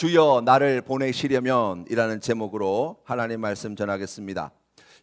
주여 나를 보내시려면 이라는 제목으로 하나님 말씀 전하겠습니다.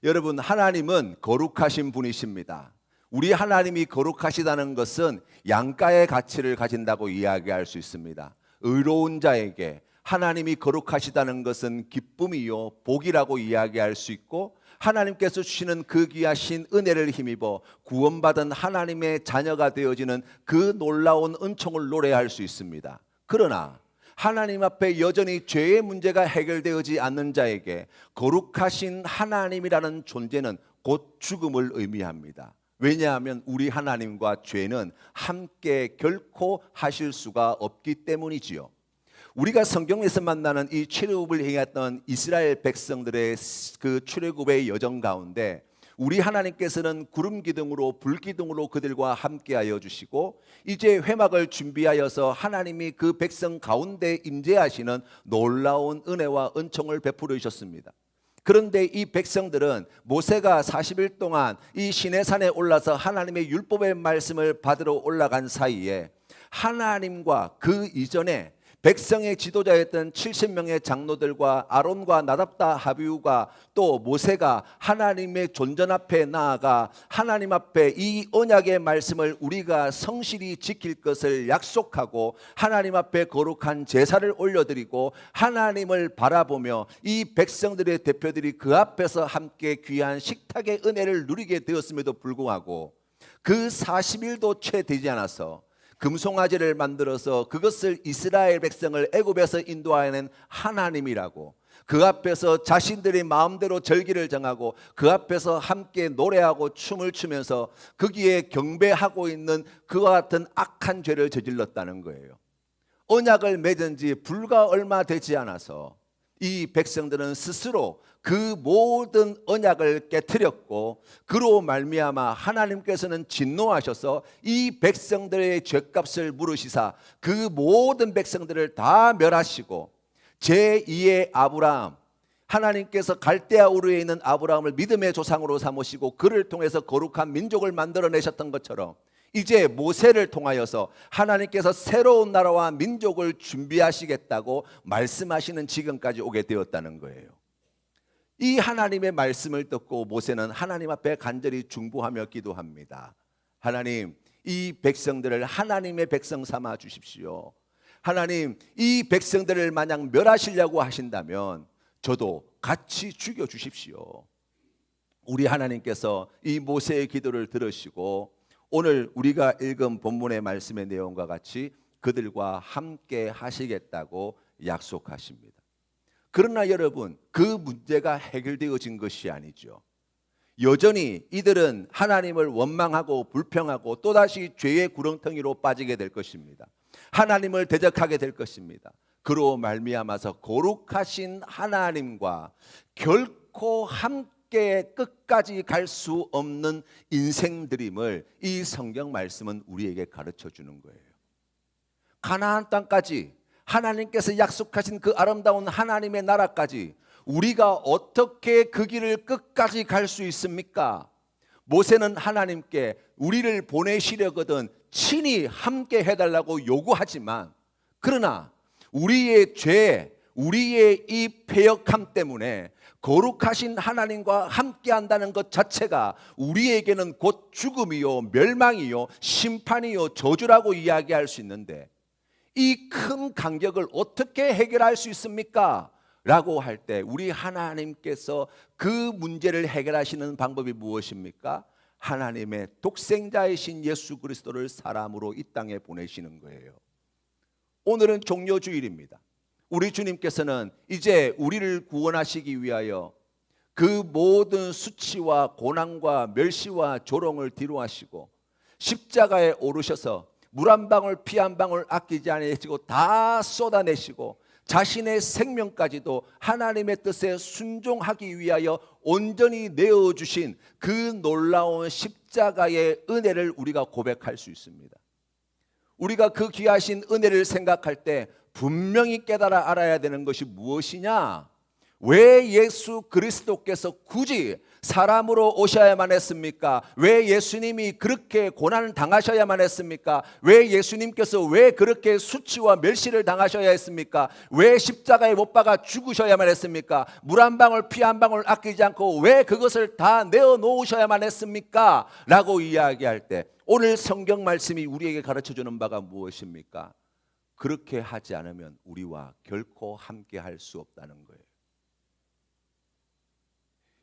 여러분, 하나님은 거룩하신 분이십니다. 우리 하나님이 거룩하시다는 것은 양가의 가치를 가진다고 이야기할 수 있습니다. 의로운 자에게 하나님이 거룩하시다는 것은 기쁨이요 복이라고 이야기할 수 있고, 하나님께서 주시는 그 귀하신 은혜를 힘입어 구원받은 하나님의 자녀가 되어지는 그 놀라운 은총을 노래할 수 있습니다. 그러나 하나님 앞에 여전히 죄의 문제가 해결되어지지 않는 자에게 거룩하신 하나님이라는 존재는 곧 죽음을 의미합니다. 왜냐하면 우리 하나님과 죄는 함께 결코 하실 수가 없기 때문이지요. 우리가 성경에서 만나는 이 출애굽을 행했던 이스라엘 백성들의 그 출애굽의 여정 가운데 우리 하나님께서는 구름 기둥으로 불 기둥으로 그들과 함께하여 주시고, 이제 회막을 준비하여서 하나님이 그 백성 가운데 임재하시는 놀라운 은혜와 은총을 베풀어 주셨습니다. 그런데 이 백성들은 모세가 40일 동안 이 시내산에 올라서 하나님의 율법의 말씀을 받으러 올라간 사이에 하나님과 그 이전에 백성의 지도자였던 70명의 장로들과 아론과 나답다 하비우가 또 모세가 하나님의 존전 앞에 나아가 하나님 앞에 이 언약의 말씀을 우리가 성실히 지킬 것을 약속하고 하나님 앞에 거룩한 제사를 올려드리고 하나님을 바라보며 이 백성들의 대표들이 그 앞에서 함께 귀한 식탁의 은혜를 누리게 되었음에도 불구하고 그 40일도 채 되지 않아서 금송아지를 만들어서 그것을 이스라엘 백성을 애굽에서 인도하는 하나님이라고, 그 앞에서 자신들의 마음대로 절기를 정하고 그 앞에서 함께 노래하고 춤을 추면서 거기에 경배하고 있는 그와 같은 악한 죄를 저질렀다는 거예요. 언약을 맺은 지 불과 얼마 되지 않아서 이 백성들은 스스로 그 모든 언약을 깨트렸고, 그로 말미암아 하나님께서는 진노하셔서 이 백성들의 죄값을 물으시사 그 모든 백성들을 다 멸하시고, 제2의 아브라함, 하나님께서 갈대아 우르에 있는 아브라함을 믿음의 조상으로 삼으시고 그를 통해서 거룩한 민족을 만들어내셨던 것처럼 이제 모세를 통하여서 하나님께서 새로운 나라와 민족을 준비하시겠다고 말씀하시는 지금까지 오게 되었다는 거예요. 이 하나님의 말씀을 듣고 모세는 하나님 앞에 간절히 중보하며 기도합니다. 하나님, 이 백성들을 하나님의 백성 삼아 주십시오. 하나님, 이 백성들을 만약 멸하시려고 하신다면 저도 같이 죽여 주십시오. 우리 하나님께서 이 모세의 기도를 들으시고 오늘 우리가 읽은 본문의 말씀의 내용과 같이 그들과 함께 하시겠다고 약속하십니다. 그러나 여러분, 그 문제가 해결되어진 것이 아니죠. 여전히 이들은 하나님을 원망하고 불평하고 또다시 죄의 구렁텅이로 빠지게 될 것입니다. 하나님을 대적하게 될 것입니다. 그로 말미암아서 거룩하신 하나님과 결코 함께 끝까지 갈 수 없는 인생들임을 이 성경 말씀은 우리에게 가르쳐 주는 거예요. 가나안 땅까지, 하나님께서 약속하신 그 아름다운 하나님의 나라까지 우리가 어떻게 그 길을 끝까지 갈 수 있습니까? 모세는 하나님께 우리를 보내시려거든 친히 함께 해달라고 요구하지만, 그러나 우리의 죄, 우리의 이 패역함 때문에 거룩하신 하나님과 함께 한다는 것 자체가 우리에게는 곧 죽음이요 멸망이요 심판이요 저주라고 이야기할 수 있는데, 이 큰 간격을 어떻게 해결할 수 있습니까? 라고 할 때 우리 하나님께서 그 문제를 해결하시는 방법이 무엇입니까? 하나님의 독생자이신 예수 그리스도를 사람으로 이 땅에 보내시는 거예요. 오늘은 종려주일입니다. 우리 주님께서는 이제 우리를 구원하시기 위하여 그 모든 수치와 고난과 멸시와 조롱을 뒤로하시고 십자가에 오르셔서 물 한 방울 피 한 방울 아끼지 않으시고 다 쏟아내시고 자신의 생명까지도 하나님의 뜻에 순종하기 위하여 온전히 내어주신 그 놀라운 십자가의 은혜를 우리가 고백할 수 있습니다. 우리가 그 귀하신 은혜를 생각할 때 분명히 깨달아 알아야 되는 것이 무엇이냐? 왜 예수 그리스도께서 굳이 사람으로 오셔야만 했습니까? 왜 예수님이 그렇게 고난을 당하셔야만 했습니까? 왜 예수님께서 왜 그렇게 수치와 멸시를 당하셔야 했습니까? 왜 십자가에 못 박아 죽으셔야만 했습니까? 물 한 방울 피 한 방울 아끼지 않고 왜 그것을 다 내어 놓으셔야만 했습니까? 라고 이야기할 때 오늘 성경 말씀이 우리에게 가르쳐주는 바가 무엇입니까? 그렇게 하지 않으면 우리와 결코 함께 할 수 없다는 거예요.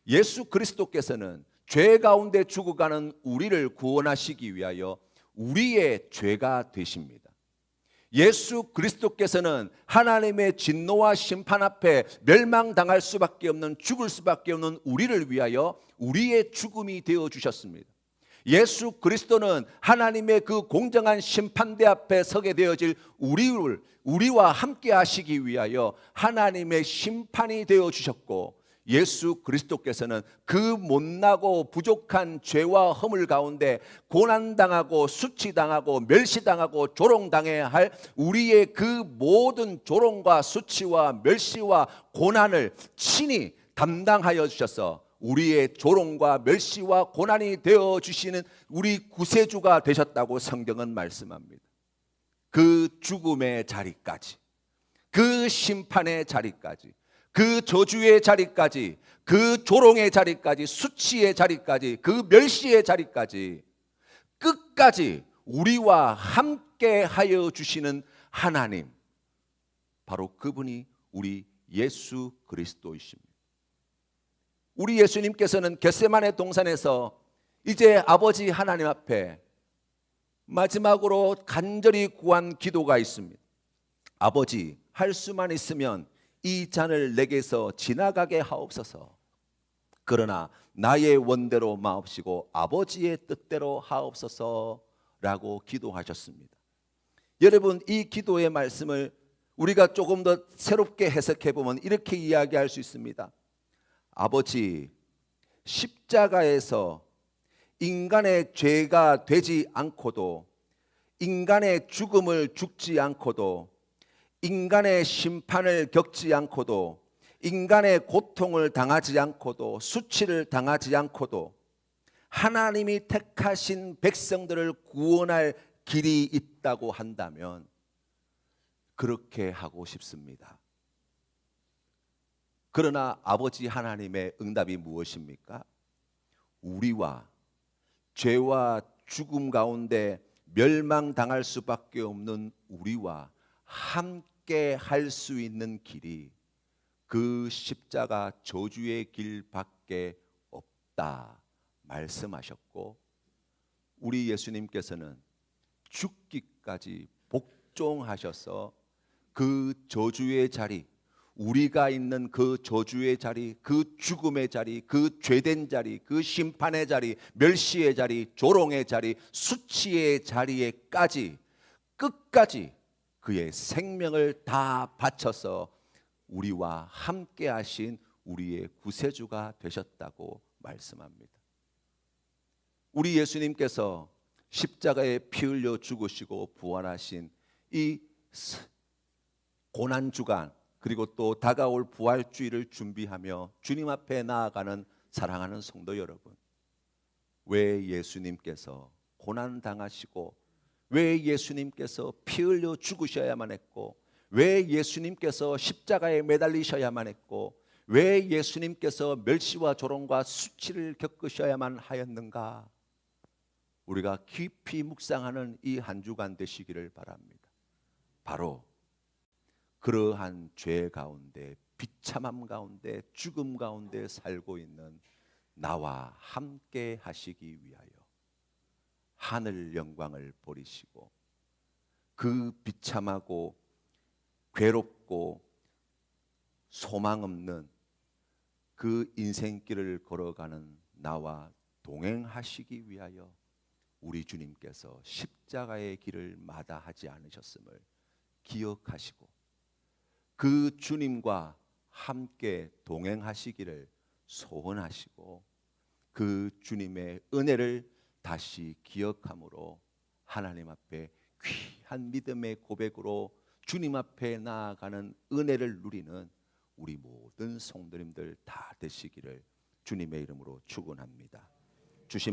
예수 그리스도께서는 죄 가운데 죽어가는 우리를 구원하시기 위하여 우리의 죄가 되십니다. 예수 그리스도께서는 하나님의 진노와 심판 앞에 멸망당할 수밖에 없는, 죽을 수밖에 없는 우리를 위하여 우리의 죽음이 되어 주셨습니다. 예수 그리스도는 하나님의 그 공정한 심판대 앞에 서게 되어질 우리와 함께 하시기 위하여 하나님의 심판이 되어 주셨고, 예수 그리스도께서는 그 못나고 부족한 죄와 허물 가운데 고난당하고 수치당하고 멸시당하고 조롱당해야 할 우리의 그 모든 조롱과 수치와 멸시와 고난을 친히 담당하여 주셔서 우리의 조롱과 멸시와 고난이 되어 주시는 우리 구세주가 되셨다고 성경은 말씀합니다. 그 죽음의 자리까지, 그 심판의 자리까지, 그 저주의 자리까지, 그 조롱의 자리까지, 수치의 자리까지, 그 멸시의 자리까지 끝까지 우리와 함께 하여 주시는 하나님, 바로 그분이 우리 예수 그리스도이십니다. 우리 예수님께서는 겟세마네 동산에서 이제 아버지 하나님 앞에 마지막으로 간절히 구한 기도가 있습니다. 아버지, 할 수만 있으면 이 잔을 내게서 지나가게 하옵소서. 그러나 나의 원대로 마옵시고 아버지의 뜻대로 하옵소서라고 기도하셨습니다. 여러분, 이 기도의 말씀을 우리가 조금 더 새롭게 해석해 보면 이렇게 이야기할 수 있습니다. 아버지, 십자가에서 인간의 죄가 되지 않고도, 인간의 죽음을 죽지 않고도, 인간의 심판을 겪지 않고도, 인간의 고통을 당하지 않고도, 수치를 당하지 않고도 하나님이 택하신 백성들을 구원할 길이 있다고 한다면 그렇게 하고 싶습니다. 그러나 아버지 하나님의 응답이 무엇입니까? 우리와 죄와 죽음 가운데 멸망당할 수밖에 없는 우리와 함께 할 수 있는 길이 그 십자가 저주의 길밖에 없다 말씀하셨고, 우리 예수님께서는 죽기까지 복종하셔서 그 저주의 자리, 우리가 있는 그 저주의 자리, 그 죽음의 자리, 그 죄된 자리, 그 심판의 자리, 멸시의 자리, 조롱의 자리, 수치의 자리에까지 끝까지 그의 생명을 다 바쳐서 우리와 함께 하신 우리의 구세주가 되셨다고 말씀합니다. 우리 예수님께서 십자가에 피 흘려 죽으시고 부활하신 이 고난주간, 그리고 또 다가올 부활주일을 준비하며 주님 앞에 나아가는 사랑하는 성도 여러분, 왜 예수님께서 고난당하시고, 왜 예수님께서 피 흘려 죽으셔야만 했고, 왜 예수님께서 십자가에 매달리셔야만 했고, 왜 예수님께서 멸시와 조롱과 수치를 겪으셔야만 하였는가? 우리가 깊이 묵상하는 이 한 주간 되시기를 바랍니다. 바로 그러한 죄 가운데, 비참함 가운데, 죽음 가운데 살고 있는 나와 함께 하시기 위하여 하늘 영광을 버리시고 그 비참하고 괴롭고 소망 없는 그 인생길을 걸어가는 나와 동행하시기 위하여 우리 주님께서 십자가의 길을 마다하지 않으셨음을 기억하시고 그 주님과 함께 동행하시기를 소원하시고 그 주님의 은혜를 다시 기억함으로 하나님 앞에 귀한 믿음의 고백으로 주님 앞에 나아가는 은혜를 누리는 우리 모든 성도님들 다 되시기를 주님의 이름으로 축원합니다. 주신